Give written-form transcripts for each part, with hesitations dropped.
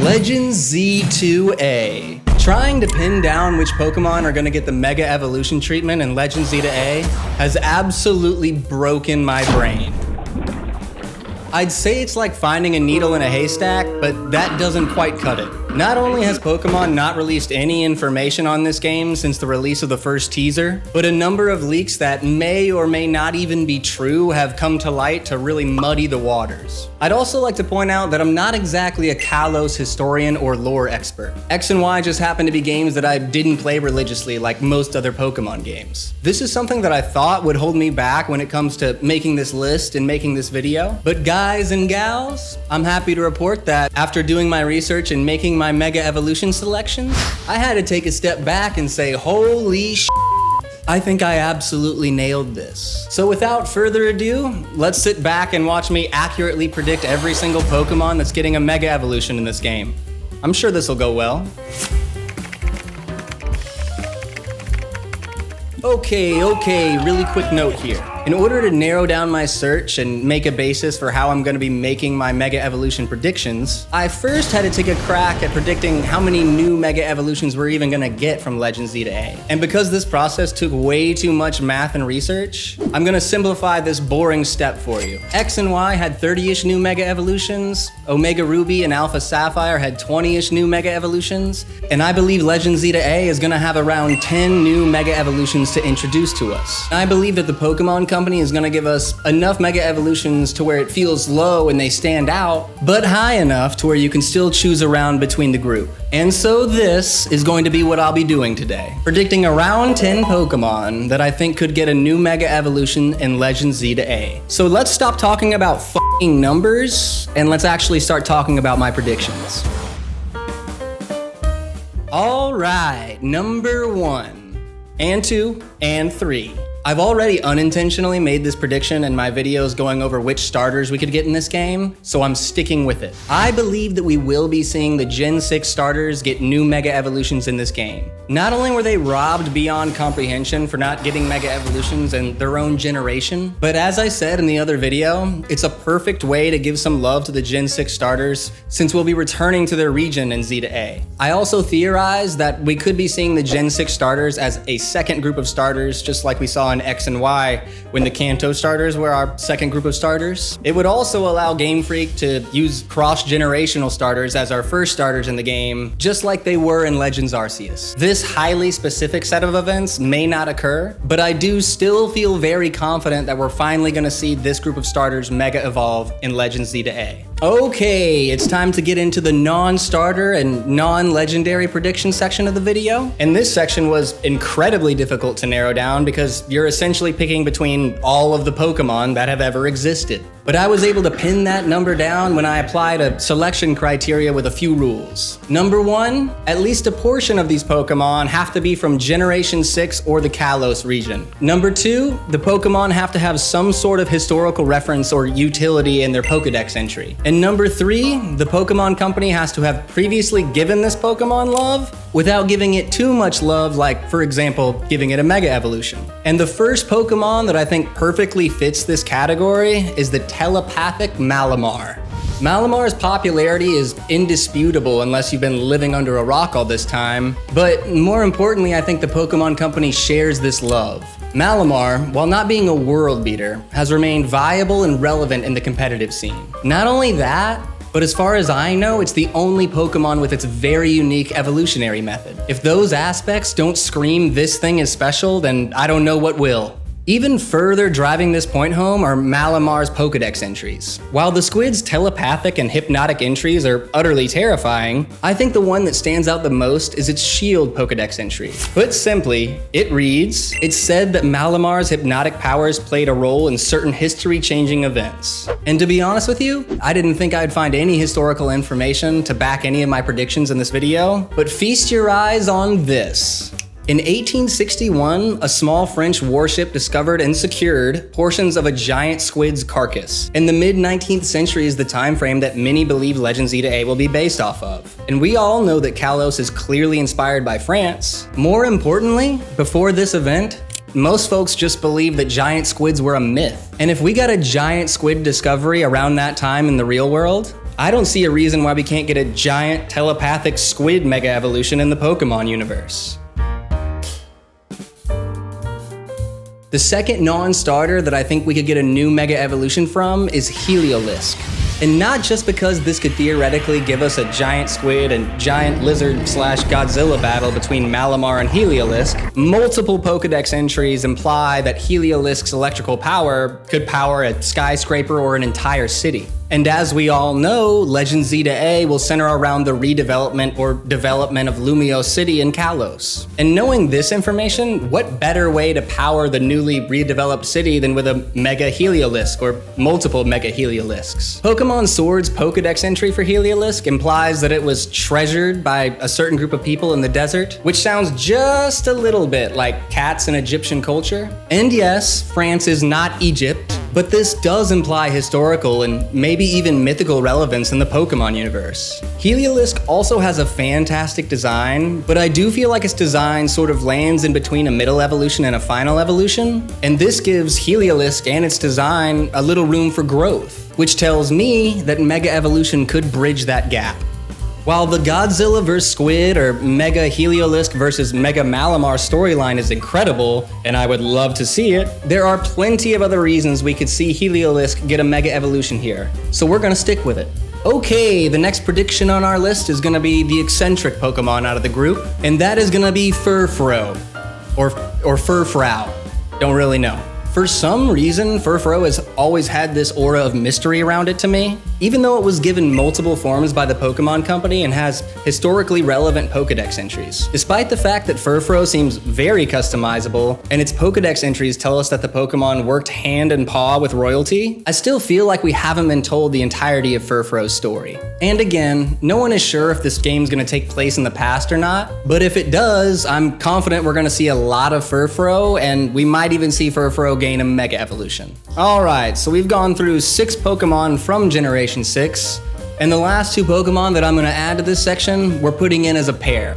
Legend Z2A. Trying to pin down which Pokemon are gonna get the Mega Evolution treatment in Legend Z2A has absolutely broken my brain. I'd say it's like finding a needle in a haystack, but that doesn't quite cut it. Not only has Pokemon not released any information on this game since the release of the first teaser, but a number of leaks that may or may not even be true have come to light to really muddy the waters. I'd also like to point out that I'm not exactly a Kalos historian or lore expert. X and Y just happen to be games that I didn't play religiously like most other Pokemon games. This is something that I thought would hold me back when it comes to making this list and making this video. But guys and gals, I'm happy to report that after doing my research and making my Mega Evolution selections, I had to take a step back and say, holy sh**, I think I absolutely nailed this. So without further ado, let's sit back and watch me accurately predict every single Pokemon that's getting a Mega Evolution in this game. I'm sure this will go well. Okay, really quick note here. In order to narrow down my search and make a basis for how I'm going to be making my Mega Evolution predictions, I first had to take a crack at predicting how many new Mega Evolutions we're even going to get from Legend Z2A. And because this process took way too much math and research, I'm going to simplify this boring step for you. X and Y had 30-ish new Mega Evolutions, Omega Ruby and Alpha Sapphire had 20-ish new Mega Evolutions, and I believe Legend Z2A is going to have around 10 new Mega Evolutions to introduce to us. I believe that the Pokemon Company is going to give us enough Mega Evolutions to where it feels low and they stand out, but high enough to where you can still choose around between the group. And so this is going to be what I'll be doing today. Predicting around 10 Pokemon that I think could get a new Mega Evolution in Legend Z2A. So let's stop talking about f***ing numbers and let's actually start talking about my predictions. All right, number 1. And 2, and 3. I've already unintentionally made this prediction in my videos going over which starters we could get in this game, so I'm sticking with it. I believe that we will be seeing the Gen 6 starters get new Mega Evolutions in this game. Not only were they robbed beyond comprehension for not getting Mega Evolutions in their own generation, but as I said in the other video, it's a perfect way to give some love to the Gen 6 starters since we'll be returning to their region in Z2A. I also theorize that we could be seeing the Gen 6 starters as a second group of starters, just like we saw in X and Y when the Kanto starters were our second group of starters. It would also allow Game Freak to use cross-generational starters as our first starters in the game, just like they were in Legends Arceus. This highly specific set of events may not occur, but I do still feel very confident that we're finally going to see this group of starters Mega Evolve in Legends Z2A. Okay, it's time to get into the non-starter and non-legendary prediction section of the video. And this section was incredibly difficult to narrow down because you're essentially picking between all of the Pokemon that have ever existed. But I was able to pin that number down when I applied a selection criteria with a few rules. Number 1, at least a portion of these Pokemon have to be from Generation 6 or the Kalos region. Number 2, the Pokemon have to have some sort of historical reference or utility in their Pokedex entry. And number 3, the Pokemon Company has to have previously given this Pokemon love without giving it too much love, like, for example, giving it a Mega Evolution. And the first Pokemon that I think perfectly fits this category is the telepathic Malamar. Malamar's popularity is indisputable unless you've been living under a rock all this time, but more importantly, I think the Pokemon Company shares this love. Malamar, while not being a world beater, has remained viable and relevant in the competitive scene. Not only that, but as far as I know, it's the only Pokemon with its very unique evolutionary method. If those aspects don't scream this thing is special, then I don't know what will. Even further driving this point home are Malamar's Pokedex entries. While the Squid's telepathic and hypnotic entries are utterly terrifying, I think the one that stands out the most is its Shield Pokedex entry. Put simply, it reads, "It's said that Malamar's hypnotic powers played a role in certain history-changing events." And to be honest with you, I didn't think I'd find any historical information to back any of my predictions in this video, but feast your eyes on this. In 1861, a small French warship discovered and secured portions of a giant squid's carcass. And the mid-19th century is the time frame that many believe Legend Z2A will be based off of. And we all know that Kalos is clearly inspired by France. More importantly, before this event, most folks just believed that giant squids were a myth. And if we got a giant squid discovery around that time in the real world, I don't see a reason why we can't get a giant telepathic squid mega evolution in the Pokemon universe. The second non-starter that I think we could get a new mega evolution from is Heliolisk. And not just because this could theoretically give us a giant squid and giant lizard slash Godzilla battle between Malamar and Heliolisk. Multiple Pokedex entries imply that Heliolisk's electrical power could power a skyscraper or an entire city. And as we all know, Legend Z to A will center around the redevelopment or development of Lumio City in Kalos. And knowing this information, what better way to power the newly redeveloped city than with a Mega Heliolisk or multiple Mega Heliolisks? Pokemon Sword's Pokedex entry for Heliolisk implies that it was treasured by a certain group of people in the desert, which sounds just a little bit like cats in Egyptian culture. And yes, France is not Egypt, but this does imply historical and maybe even mythical relevance in the Pokemon universe. Heliolisk also has a fantastic design, but I do feel like its design sort of lands in between a middle evolution and a final evolution, and this gives Heliolisk and its design a little room for growth, which tells me that Mega Evolution could bridge that gap. While the Godzilla vs. Squid or Mega Heliolisk vs. Mega Malamar storyline is incredible, and I would love to see it, there are plenty of other reasons we could see Heliolisk get a Mega Evolution here, so we're gonna stick with it. Okay, the next prediction on our list is gonna be the eccentric Pokemon out of the group, and that is gonna be Furfrou, or Furfrou, don't really know. For some reason, Furfrou has always had this aura of mystery around it to me, even though it was given multiple forms by the Pokemon Company and has historically relevant Pokedex entries. Despite the fact that Furfrou seems very customizable, and its Pokedex entries tell us that the Pokemon worked hand and paw with royalty, I still feel like we haven't been told the entirety of Furfrou's story. And again, no one is sure if this game's gonna take place in the past or not, but if it does, I'm confident we're gonna see a lot of Furfrou, and we might even see Furfrou gain a Mega Evolution. Alright, so we've gone through 6 Pokemon from Generation 6, and the last 2 Pokemon that I'm going to add to this section, we're putting in as a pair.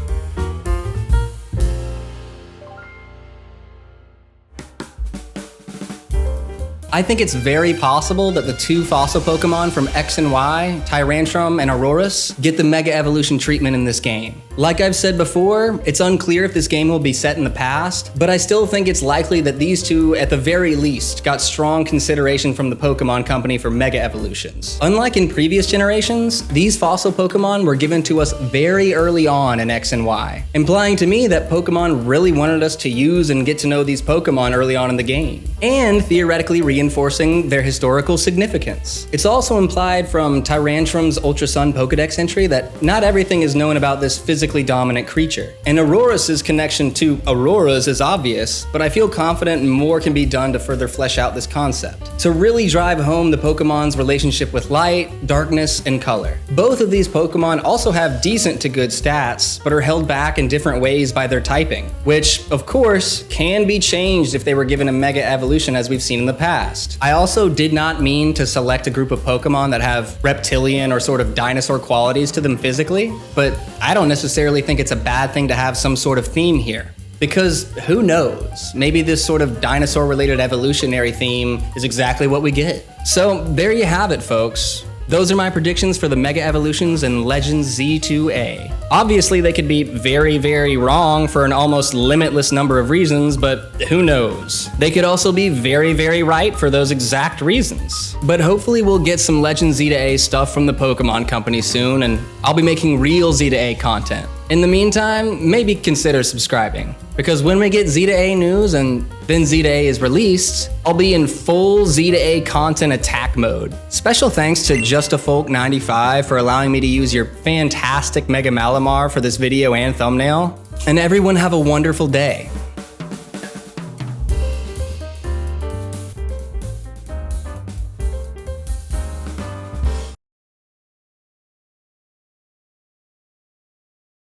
I think it's very possible that the 2 fossil Pokemon from X and Y, Tyrantrum and Aurorus, get the Mega Evolution treatment in this game. Like I've said before, it's unclear if this game will be set in the past, but I still think it's likely that these 2, at the very least, got strong consideration from the Pokemon Company for Mega Evolutions. Unlike in previous generations, these fossil Pokemon were given to us very early on in X and Y, implying to me that Pokemon really wanted us to use and get to know these Pokemon early on in the game, and theoretically reinforcing their historical significance. It's also implied from Tyrantrum's Ultra Sun Pokedex entry that not everything is known about this physically dominant creature. And Aurorus' connection to Auroras is obvious, but I feel confident more can be done to further flesh out this concept, to really drive home the Pokemon's relationship with light, darkness, and color. Both of these Pokemon also have decent to good stats, but are held back in different ways by their typing, which, of course, can be changed if they were given a Mega Evolution as we've seen in the past. I also did not mean to select a group of Pokemon that have reptilian or sort of dinosaur qualities to them physically, but I don't necessarily think it's a bad thing to have some sort of theme here. Because who knows, maybe this sort of dinosaur-related evolutionary theme is exactly what we get. So there you have it, folks. Those are my predictions for the Mega Evolutions in Legends Z2A. Obviously, they could be very, very wrong for an almost limitless number of reasons, but who knows? They could also be very, very right for those exact reasons. But hopefully we'll get some Legends Z2A stuff from the Pokemon Company soon, and I'll be making real Z2A content. In the meantime, maybe consider subscribing, because when we get Z2A news and then Z2A is released, I'll be in full Z2A content attack mode. Special thanks to JustAFolk95 for allowing me to use your fantastic Mega Malamar for this video and thumbnail, and everyone have a wonderful day.